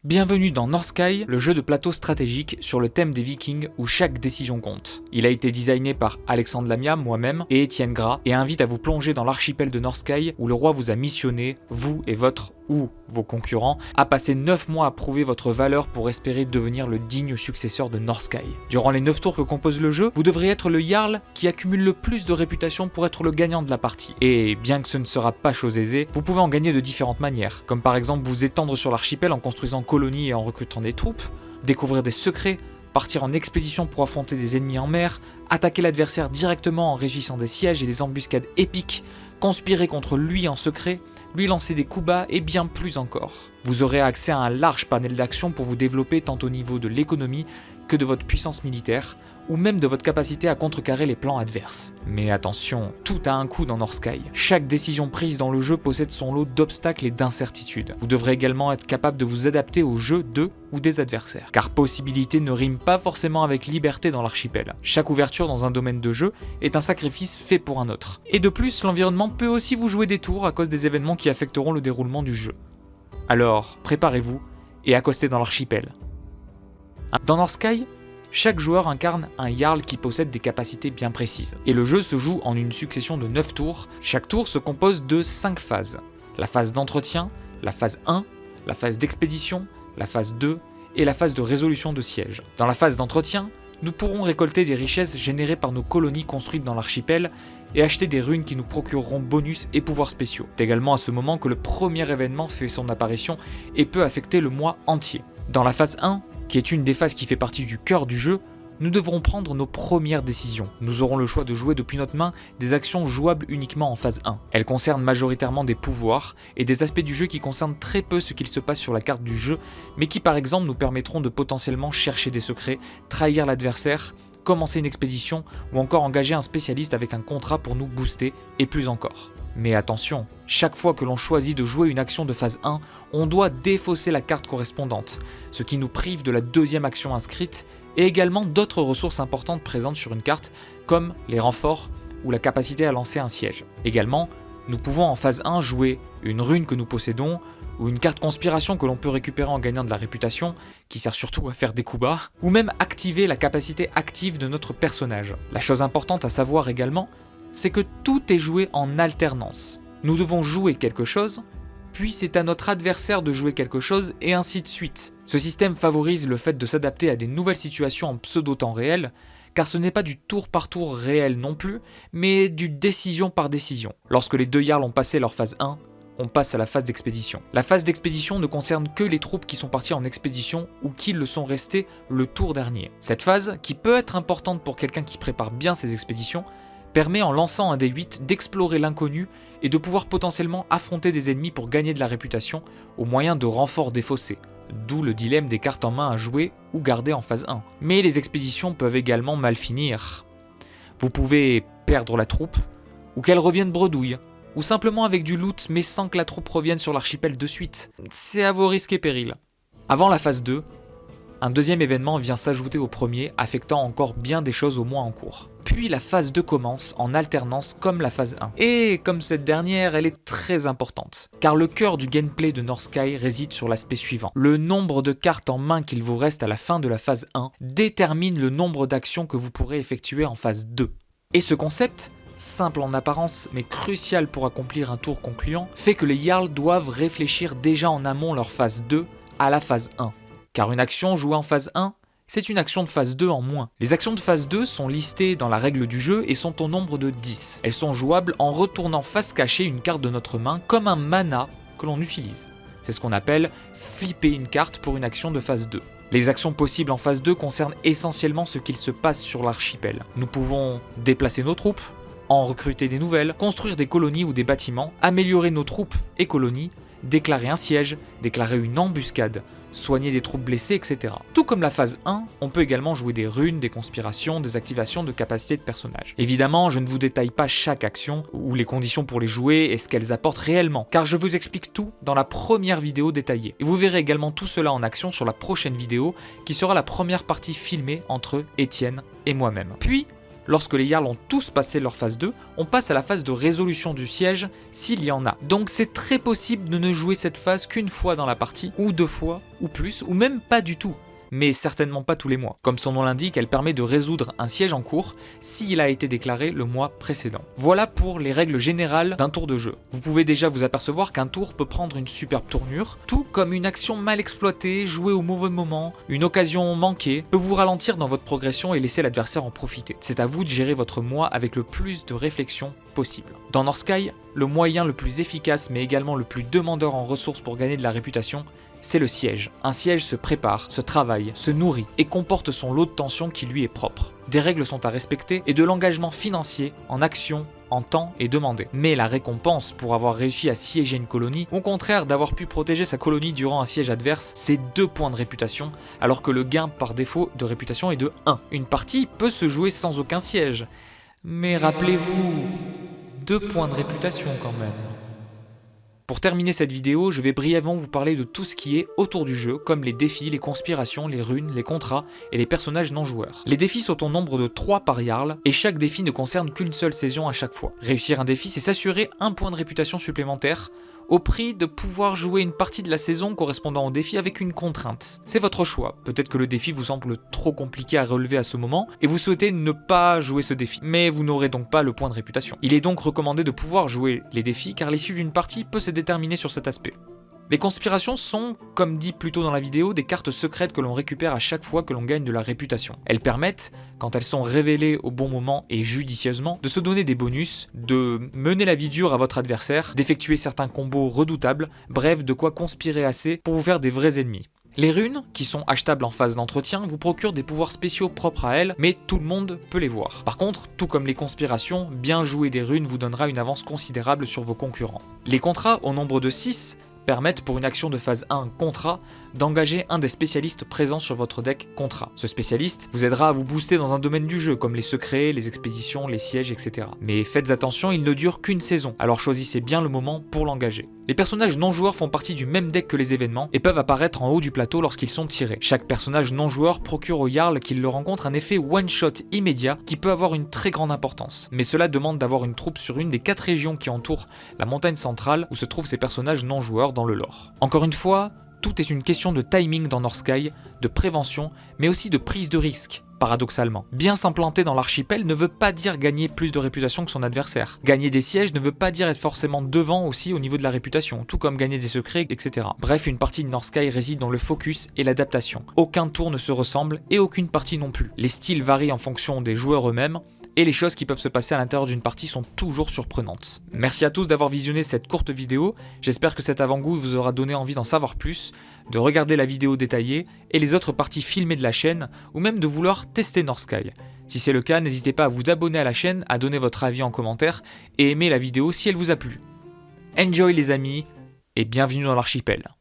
Bienvenue dans Northsky, le jeu de plateau stratégique sur le thème des Vikings où chaque décision compte. Il a été designé par Alexandre Lamia, moi-même, et Étienne Gras, et invite à vous plonger dans l'archipel de Northsky où le roi vous a missionné, vous et votre ou vos concurrents, à passer 9 mois à prouver votre valeur pour espérer devenir le digne successeur de Northsky. Durant les 9 tours que compose le jeu, vous devrez être le Jarl qui accumule le plus de réputation pour être le gagnant de la partie. Et bien que ce ne sera pas chose aisée, vous pouvez en gagner de différentes manières, comme par exemple vous étendre sur l'archipel en construisant colonies et en recrutant des troupes, découvrir des secrets, partir en expédition pour affronter des ennemis en mer, attaquer l'adversaire directement en réussissant des sièges et des embuscades épiques, conspirer contre lui en secret, lui lancer des coups bas et bien plus encore. Vous aurez accès à un large panel d'actions pour vous développer tant au niveau de l'économie que de votre puissance militaire, ou même de votre capacité à contrecarrer les plans adverses. Mais attention, tout a un coût dans Northsky. Chaque décision prise dans le jeu possède son lot d'obstacles et d'incertitudes. Vous devrez également être capable de vous adapter au jeu de ou des adversaires. Car possibilité ne rime pas forcément avec liberté dans l'archipel. Chaque ouverture dans un domaine de jeu est un sacrifice fait pour un autre. Et de plus, l'environnement peut aussi vous jouer des tours à cause des événements qui affecteront le déroulement du jeu. Alors, préparez-vous et accostez dans l'archipel. Dans Northsky, chaque joueur incarne un Jarl qui possède des capacités bien précises. Et le jeu se joue en une succession de 9 tours. Chaque tour se compose de 5 phases. La phase d'entretien, la phase 1, la phase d'expédition, la phase 2 et la phase de résolution de siège. Dans la phase d'entretien, nous pourrons récolter des richesses générées par nos colonies construites dans l'archipel et acheter des runes qui nous procureront bonus et pouvoirs spéciaux. C'est également à ce moment que le premier événement fait son apparition et peut affecter le mois entier. Dans la phase 1, qui est une des phases qui fait partie du cœur du jeu, nous devrons prendre nos premières décisions. Nous aurons le choix de jouer depuis notre main des actions jouables uniquement en phase 1. Elles concernent majoritairement des pouvoirs et des aspects du jeu qui concernent très peu ce qu'il se passe sur la carte du jeu, mais qui par exemple nous permettront de potentiellement chercher des secrets, trahir l'adversaire, commencer une expédition ou encore engager un spécialiste avec un contrat pour nous booster et plus encore. Mais attention, chaque fois que l'on choisit de jouer une action de phase 1, on doit défausser la carte correspondante, ce qui nous prive de la deuxième action inscrite et également d'autres ressources importantes présentes sur une carte comme les renforts ou la capacité à lancer un siège. Également, nous pouvons en phase 1 jouer une rune que nous possédons ou une carte conspiration que l'on peut récupérer en gagnant de la réputation, qui sert surtout à faire des coups bas, ou même activer la capacité active de notre personnage. La chose importante à savoir également, c'est que tout est joué en alternance. Nous devons jouer quelque chose, puis c'est à notre adversaire de jouer quelque chose, et ainsi de suite. Ce système favorise le fait de s'adapter à des nouvelles situations en pseudo-temps réel, car ce n'est pas du tour par tour réel non plus, mais du décision par décision. Lorsque les deux Jarls ont passé leur phase 1, on passe à la phase d'expédition. La phase d'expédition ne concerne que les troupes qui sont parties en expédition ou qui le sont restées le tour dernier. Cette phase, qui peut être importante pour quelqu'un qui prépare bien ses expéditions, permet en lançant un D8 d'explorer l'inconnu et de pouvoir potentiellement affronter des ennemis pour gagner de la réputation au moyen de renforts défaussés, d'où le dilemme des cartes en main à jouer ou garder en phase 1. Mais les expéditions peuvent également mal finir. Vous pouvez perdre la troupe, ou qu'elle revienne bredouille, ou simplement avec du loot mais sans que la troupe revienne sur l'archipel de suite. C'est à vos risques et périls. Avant la phase 2, un deuxième événement vient s'ajouter au premier, affectant encore bien des choses au mois en cours. Puis la phase 2 commence en alternance comme la phase 1. Et comme cette dernière, elle est très importante. Car le cœur du gameplay de Northsky réside sur l'aspect suivant. Le nombre de cartes en main qu'il vous reste à la fin de la phase 1 détermine le nombre d'actions que vous pourrez effectuer en phase 2. Et ce concept, simple en apparence mais crucial pour accomplir un tour concluant, fait que les Jarls doivent réfléchir déjà en amont leur phase 2 à la phase 1. Car une action jouée en phase 1, c'est une action de phase 2 en moins. Les actions de phase 2 sont listées dans la règle du jeu et sont au nombre de 10. Elles sont jouables en retournant face cachée une carte de notre main comme un mana que l'on utilise. C'est ce qu'on appelle flipper une carte pour une action de phase 2. Les actions possibles en phase 2 concernent essentiellement ce qu'il se passe sur l'archipel. Nous pouvons déplacer nos troupes, en recruter des nouvelles, construire des colonies ou des bâtiments, améliorer nos troupes et colonies, déclarer un siège, déclarer une embuscade, soigner des troupes blessées, etc. Tout comme la phase 1, on peut également jouer des runes, des conspirations, des activations de capacités de personnages. Évidemment, je ne vous détaille pas chaque action, ou les conditions pour les jouer et ce qu'elles apportent réellement, car je vous explique tout dans la première vidéo détaillée. Et vous verrez également tout cela en action sur la prochaine vidéo, qui sera la première partie filmée entre Étienne et moi-même. Puis, Lorsque les Jarls ont tous passé leur phase 2, on passe à la phase de résolution du siège s'il y en a. Donc c'est très possible de ne jouer cette phase qu'une fois dans la partie, ou 2 fois, ou plus, ou même pas du tout. Mais certainement pas tous les mois. Comme son nom l'indique, elle permet de résoudre un siège en cours s'il a été déclaré le mois précédent. Voilà pour les règles générales d'un tour de jeu. Vous pouvez déjà vous apercevoir qu'un tour peut prendre une superbe tournure, tout comme une action mal exploitée, jouée au mauvais moment, une occasion manquée, peut vous ralentir dans votre progression et laisser l'adversaire en profiter. C'est à vous de gérer votre mois avec le plus de réflexion possible. Dans Northsky, le moyen le plus efficace mais également le plus demandeur en ressources pour gagner de la réputation, c'est le siège. Un siège se prépare, se travaille, se nourrit et comporte son lot de tensions qui lui est propre. Des règles sont à respecter et de l'engagement financier en action, en temps est demandé. Mais la récompense pour avoir réussi à siéger une colonie, ou au contraire d'avoir pu protéger sa colonie durant un siège adverse, c'est 2 points de réputation, alors que le gain par défaut de réputation est de 1. Une partie peut se jouer sans aucun siège. Mais rappelez-vous, 2 points de réputation quand même. Pour terminer cette vidéo, je vais brièvement vous parler de tout ce qui est autour du jeu, comme les défis, les conspirations, les runes, les contrats et les personnages non joueurs. Les défis sont au nombre de 3 par Jarl, et chaque défi ne concerne qu'une seule saison à chaque fois. Réussir un défi, c'est s'assurer 1 point de réputation supplémentaire, au prix de pouvoir jouer une partie de la saison correspondant au défi avec une contrainte. C'est votre choix, peut-être que le défi vous semble trop compliqué à relever à ce moment, et vous souhaitez ne pas jouer ce défi, mais vous n'aurez donc pas le point de réputation. Il est donc recommandé de pouvoir jouer les défis, car l'issue d'une partie peut se déterminer sur cet aspect. Les conspirations sont, comme dit plus tôt dans la vidéo, des cartes secrètes que l'on récupère à chaque fois que l'on gagne de la réputation. Elles permettent, quand elles sont révélées au bon moment et judicieusement, de se donner des bonus, de mener la vie dure à votre adversaire, d'effectuer certains combos redoutables, bref, de quoi conspirer assez pour vous faire des vrais ennemis. Les runes, qui sont achetables en phase d'entretien, vous procurent des pouvoirs spéciaux propres à elles, mais tout le monde peut les voir. Par contre, tout comme les conspirations, bien jouer des runes vous donnera une avance considérable sur vos concurrents. Les contrats, au nombre de 6, permettent pour une action de phase 1 contrat d'engager un des spécialistes présents sur votre deck contrat. Ce spécialiste vous aidera à vous booster dans un domaine du jeu comme les secrets, les expéditions, les sièges, etc. Mais faites attention, il ne dure qu'une saison, alors choisissez bien le moment pour l'engager. Les personnages non joueurs font partie du même deck que les événements et peuvent apparaître en haut du plateau lorsqu'ils sont tirés. Chaque personnage non joueur procure au Jarl qu'il le rencontre un effet one-shot immédiat qui peut avoir une très grande importance. Mais cela demande d'avoir une troupe sur une des 4 régions qui entourent la montagne centrale où se trouvent ces personnages non joueurs dans le lore. Encore une fois, tout est une question de timing dans Northsky, de prévention, mais aussi de prise de risque, paradoxalement. Bien s'implanter dans l'archipel ne veut pas dire gagner plus de réputation que son adversaire. Gagner des sièges ne veut pas dire être forcément devant aussi au niveau de la réputation, tout comme gagner des secrets, etc. Bref, une partie de Northsky réside dans le focus et l'adaptation. Aucun tour ne se ressemble et aucune partie non plus. Les styles varient en fonction des joueurs eux-mêmes, et les choses qui peuvent se passer à l'intérieur d'une partie sont toujours surprenantes. Merci à tous d'avoir visionné cette courte vidéo, j'espère que cet avant-goût vous aura donné envie d'en savoir plus, de regarder la vidéo détaillée et les autres parties filmées de la chaîne, ou même de vouloir tester Northsky. Si c'est le cas, n'hésitez pas à vous abonner à la chaîne, à donner votre avis en commentaire et aimer la vidéo si elle vous a plu. Enjoy les amis, et bienvenue dans l'archipel.